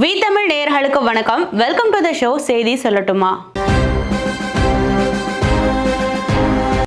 We Tamil நேயர்களுக்கு வணக்கம். Welcome to the show செய்தி சொல்லட்டுமா.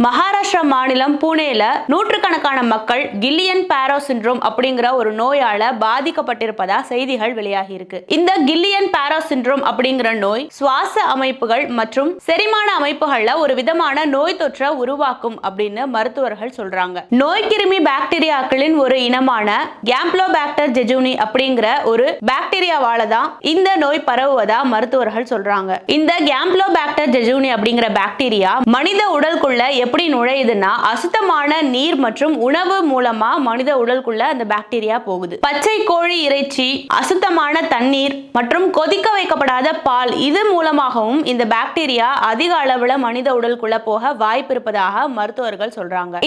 மகாராஷ்டிரா மாநிலம் புனேல நூற்றுக்கணக்கான மக்கள் கில்லியன் பாரோ சிண்ட்ரோம் அப்படிங்கிற ஒரு நோயால பாதிக்கப்பட்டிருப்பதா செய்திகள் வெளியாகி இருக்கு. இந்த கில்லியன் பாரோ சிண்ட்ரோம் அப்படிங்கிற நோய் சுவாச அமைப்புகள் மற்றும் செரிமான அமைப்புகள்ல ஒரு விதமான நோய் தொற்றை உருவாக்கும் அப்படின்னு மருத்துவர்கள் சொல்றாங்க. நோய்க்கிருமி பாக்டீரியாக்களின் ஒரு இனமான கேம்ப்லோபாக்டர் ஜெஜுனி அப்படிங்கிற ஒரு பாக்டீரியாவால தான் இந்த நோய் பரவுவதா மருத்துவர்கள் சொல்றாங்க. இந்த கேம்ப்லோபாக்டர் ஜெஜுனி அப்படிங்கிற பாக்டீரியா மனித உடலுக்குள்ள எப்படி நுழையுதுன்னா அசுத்தமான நீர் மற்றும் உணவு மூலமா மனித உடலுக்குள்ள அந்த பாக்டீரியா போகுது. பச்சை கோழி இறைச்சி, அசுத்தமான தண்ணீர் மற்றும் கொதிக்க வைக்கப்படாத பால் இது மூலமாகவும் இந்த பாக்டீரியா அதிக அளவுல மனித உடலுக்குள்ள போக வாய்ப்பு இருப்பதாக மருத்துவர்கள் சொல்றாங்க.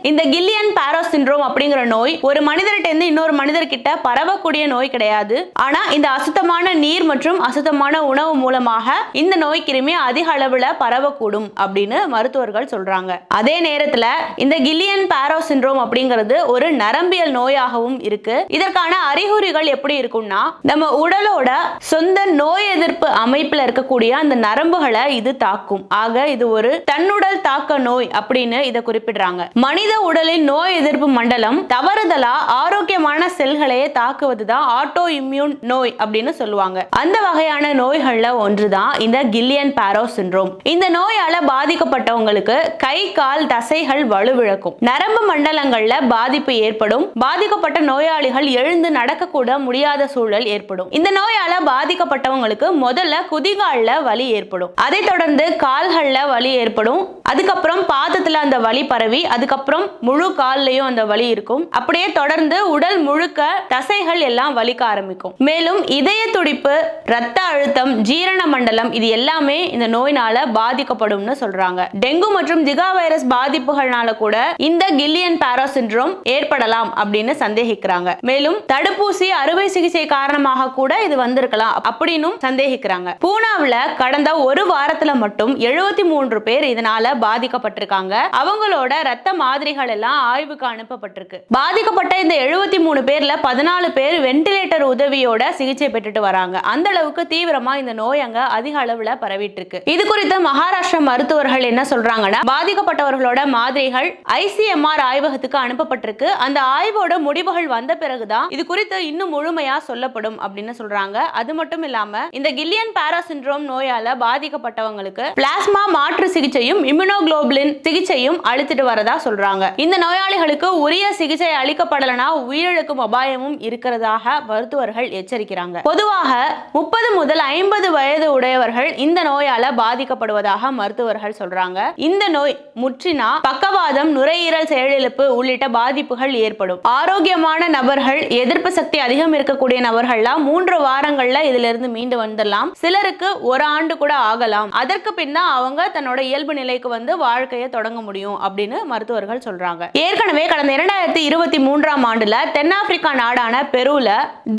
இந்த கில்லியன் பாரோ சிண்ட்ரோம் அப்படிங்கிற நோய் ஒரு மனிதர்கிட்ட இருந்து இன்னொரு மனிதர்கிட்ட பரவக்கூடிய நோய் கிடையாது. ஆனா இந்த அசுத்தமான நீர் மற்றும் அசுத்தமான உணவு மூலமாக இந்த நோய் கிருமி அதிக அளவுல பரவக்கூடும் அப்படின்னு மருத்துவர்கள் சொல்றாங்க. அதே நேரத்துல இந்த கில்லியன் பாரோ சிண்ட்ரோம் அப்படிங்கிறது ஒரு நரம்பியல் நோயாகவும் இருக்கு. இதற்கான அறிகுறிகள் எப்படி இருக்கும்னா நம்ம உடலோட சொந்த நோய் எதிர்ப்பு அமைப்புல இருக்கக்கூடிய அந்த நரம்புகளை இது தாக்கும். ஆக இது ஒரு தன்னுடல் தாக்க நோய் அப்படின்னு இதை குறிப்பிடுறாங்க. மனித உடலின் நோய் எதிர்ப்பு மண்டலம் தவறுதலா ஆரோக்கியமான செல்களையே தாக்குவதுதான் ஆட்டோ இம்யூன் நோய் அப்படின்னு சொல்லுவாங்க. அந்த வகையான நோய்கள்ல ஒன்றுதான் இந்த கில்லியன் பாரோ சிண்ட்ரோம். இந்த நோயால பாதிக்கப்பட்டவங்களுக்கு கை கால் தசைகள் வலுவிழக்கும், நரம்பு மண்டலங்கள்ல பாதிப்பு ஏற்படும், பாதிக்கப்பட்ட நோயாளிகள் எழுந்து நடக்கக்கூட முடியாத சூழல் ஏற்படும். இந்த நோயால பாதிக்கப்பட்டவங்களுக்கு முதல்ல குதிகால்ல வலி ஏற்படும், அதை தொடர்ந்து கால்கள்ல வலி ஏற்படும், அதுக்கப்புறம் பாதத்துல அந்த வலி பரவி அதுக்கப்புறம் முழு கால்லையும் அந்த வலி இருக்கும். அப்படியே தொடர்ந்து உடல் முழுக்க தசைகள் எல்லாம் வலிக்க ஆரம்பிக்கும். மேலும் இதய துடிப்பு, இரத்த அழுத்தம், ஜீரண மண்டலம் இது எல்லாமே இந்த நோயினால பாதிக்கப்படும் சொல்றாங்க. டெங்கு மற்றும் ஜிகா வைரஸ் பாதிப்புகள்னால கூட இந்த கில்லியன் பாரோ சிண்ட்ரோம் ஏற்படலாம் அப்படின்னு சந்தேகிக்கிறாங்க. மேலும் தடுப்பூசி அறுவை சிகிச்சை காரணமாக கூட இது வந்திருக்கலாம் அப்படின்னு சந்தேகிக்கிறாங்க. பூனாவுல கடந்த ஒரு வாரத்துல மட்டும் 73 பேர் இதனால பாதிக்கப்பட்டிருக்காங்க. அவங்களோட ரத்த மாதிரிகள் எல்லாம் ஆய்வுக்கு அனுப்பப்பட்டிருக்கு. பாதிக்கப்பட்ட இந்த 73 பேர்ல 14 பேர் வென்டிலேட்டர் உதவியோட சிகிச்சை பெற்றுட்டு வராங்க. அந்த அளவுக்கு தீவிரமா இந்த நோய் அங்க அதிக அளவுல பரவிட்டு இருக்கு. இது குறித்து மகாராஷ்டிரா மருத்துவர்கள் என்ன சொல்றாங்கன்னா பாதிக்கப்பட்டவர்களோட மாதிரிகள் ICMR ஆய்வகத்துக்கு அனுப்பப்பட்டிருக்கு. அந்த ஆய்வோட முடிவுகள் வந்த பிறகுதான் இது குறித்து இன்னும் முழுமையா சொல்லப்படும் அப்படின்னு சொல்றாங்க. அது மட்டும் இல்லாம இந்த கில்லியன் பாரோ சிண்ட்ரோம் நோயால பாதிக்கப்பட்டவங்களுக்கு பிளாஸ்மா மாற்று சிகிச்சையும் இம்யூனோகுளோபுலின் சிகிச்சையும் அளித்துட்டு வரதா சொல்றாங்க. இந்த நோயாளிகளுக்கு உரிய சிகிச்சை அளிக்கப்படலனா உயிரிழக்கும் அபாயமும் இருக்கிறதாக மருத்துவர்கள் எச்சரிக்கிறாங்க. பொதுவாக 30 முதல் 50 வயது உடையவர்கள் இந்த நோயால பாதிக்கப்படுவதாக மருத்துவர்கள் சொல்றாங்க. இந்த நோய் முற்றினா பக்கவாதம், நுரையீரல் செயலிழப்பு உள்ளிட்ட பாதிப்புகள் ஏற்படும். ஆரோக்கியமான நபர்கள், எதிர்ப்பு சக்தி அதிகம் இருக்கக்கூடிய நபர்கள்லாம் 3 வாரங்கள்ல இதுல இருந்து மீண்டு வந்துடலாம். சிலருக்கு 1 ஆண்டு கூட ஆகலாம். அதற்கு பின்னா அவங்க தன்னோட இயல்பு நிலைக்கு வந்து வாழ்க்கையை தொடங்க முடியும் அப்படின்னு மருத்துவர்கள் சொல்றாங்க. ஏற்கனவே கடந்த 2023ஆம் ஆண்டுல தென்னாப்பிரிக்கா நாடான பெருல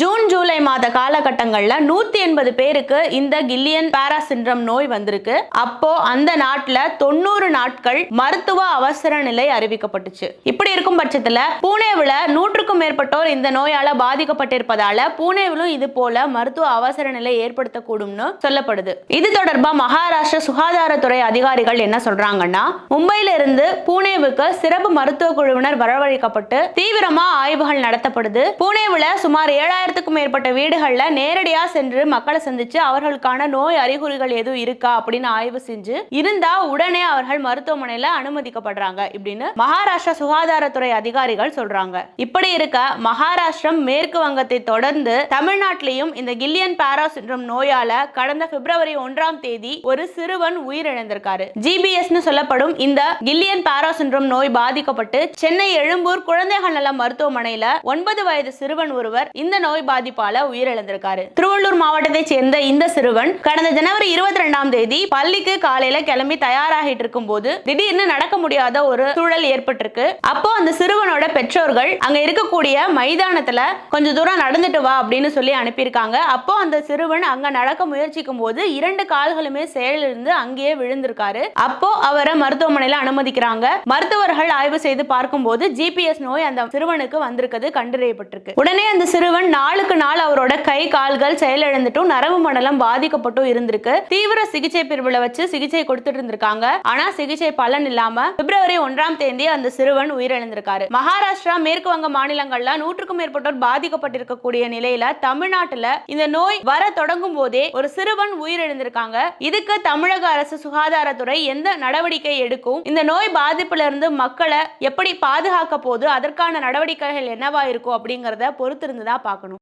ஜூன் ஜூலை மாத காலகட்டங்கள்ல 180 பேருக்கு இந்த கில்லியன் பாரோ சிண்ட்ரோம் நோய் வந்திருக்கு. அப்போ அந்த நாட்டுல 90 நாட்கள் மருத்துவ அவசர நிலை அறிவிக்கப்பட்டுச்சு. இப்படி இருக்கும் பட்சத்துல புனேவுல 100க்கும் மேற்பட்டோர் இந்த நோயால பாதிக்கப்பட்டிருப்பதால புனேவிலும் இது போல மருத்துவ அவசர நிலை ஏற்படுத்தக்கூடும்னு சொல்லப்படுது. இது தொடர்பா மகாராஷ்டிரா சுகாதாரத்துறை அதிகாரிகள் என்ன சொல்றாங்கன்னா மும்பையில இருந்து புனேவுக்கு சிறப்பு மருத்துவ குழுவினர் வரவழைக்கப்பட்டு தீவிரமா ஆய்வுகள் நடத்தப்படுது. புனேவுல சுமார் 7000க்கும் மேற்பட்ட வீடுகள்ல நேரடியா சென்று மக்களை சந்திச்சு அவர்களுக்கான நோய் அறிகுறிகள் எதுவும் இருக்கா அப்படின்னு ஆய்வு செஞ்சு இருந்தா உடனே அவர்கள் மருத்துவமனையில அனுமதிக்கப்படுறாங்க இப்படின்னு மகாராஷ்டிரா சுகாதாரத்துறை அதிகாரிகள் சொல்றாங்க. இப்படி இருக்க மகாராஷ்டிரம், மேற்கு வங்கத்தை தொடர்ந்து தமிழ்நாட்டிலையும் இந்த கில்லியன் பாரோ சிண்ட்ரோம் நோயால கடந்த பிப்ரவரி 1ஆம் தேதி ஒரு சிறுவன் உயிரிழந்திருக்காரு. GBS சொல்லப்படும் இந்த கில்லியன் பாரோ சிண்ட்ரோம் நோய் பாதிக்கப்பட்டு சென்னை எழும்பூர் குழந்தைகள் நல மருத்துவமனையில 9 வயது சிறுவன் ஒருவர் இந்த நோய் பாதிப்பால உயிரிழந்திருக்காரு. திருவள்ளூர் மாவட்டத்தை சேர்ந்த இந்த சிறுவன் கடந்த ஜனவரி 22ஆம் தேதி பள்ளிக்கு காலையில கிளம்பி தயாராகிட்டு இருக்கும் போது திடீர்னு நடக்க முடியாத ஒரு சூழல் ஏற்பட்டிருக்கு. அப்போ அந்த சிறுவனோட பெற்றோர்கள் அங்க இருக்கக்கூடிய மைதானத்துல கொஞ்ச தூரம் நடந்துட்டு வா அப்படின்னு சொல்லி அனுப்பியிருக்காங்க. அப்போ அந்த சிறுவன் அங்க நடக்க முயற்சிக்கும் போது 2 கால்களுமே செயலிழந்து அங்கேயே விழுந்திருக்காரு. அப்போ அவரை மருத்துவமனையில அனுமதிக்கிறாங்க. மருத்துவர்கள் ஆய்வு செய்து பார்க்கும்போது ஜிபிஎஸ் நோய் அந்த சிறுவனுக்கு வந்திருக்கிறது கண்டறியப்பட்டிருக்கு. உடனே அந்த சிறுவன் நாளுக்கு நாள் அவரோட கை கால்கள் செயலிழந்துட்டும் நரம்பு மண்டலம் பாதிக்கப்பட்டும் இருந்திருக்கு. தீவிர சிகிச்சை பிரிவுல வச்சு சிகிச்சை கொடுத்துட்டு இருந்திருக்காங்க. ஆனா சிகிச்சை பலன் இல்லாம பிப்ரவரி 1ஆம் தேதி அந்த சிறுவன் உயிரிழந்திருக்காரு. மகாராஷ்டிரா, மேற்கு வங்க மாநிலங்கள்ல 100க்கும் மேற்பட்டோர் பாதிக்கப்பட்டிருக்கக்கூடிய நிலையில தமிழ்நாட்டுல இந்த நோய் வர தொடங்கும் போதே ஒரு சிறுவன் உயிரிழந்திருக்காங்க. இதுக்கு தமிழக அரசு சுகாதாரத்துறை எந்த நடவடிக்கை எடுக்கும், இந்த நோய் பாதிப்புல இருந்து மக்களை எப்படி பாதுகாக்க போது, அதற்கான நடவடிக்கைகள் என்னவா இருக்கும் அப்படிங்கறத பொறுத்திருந்து தான் பார்க்கணும்.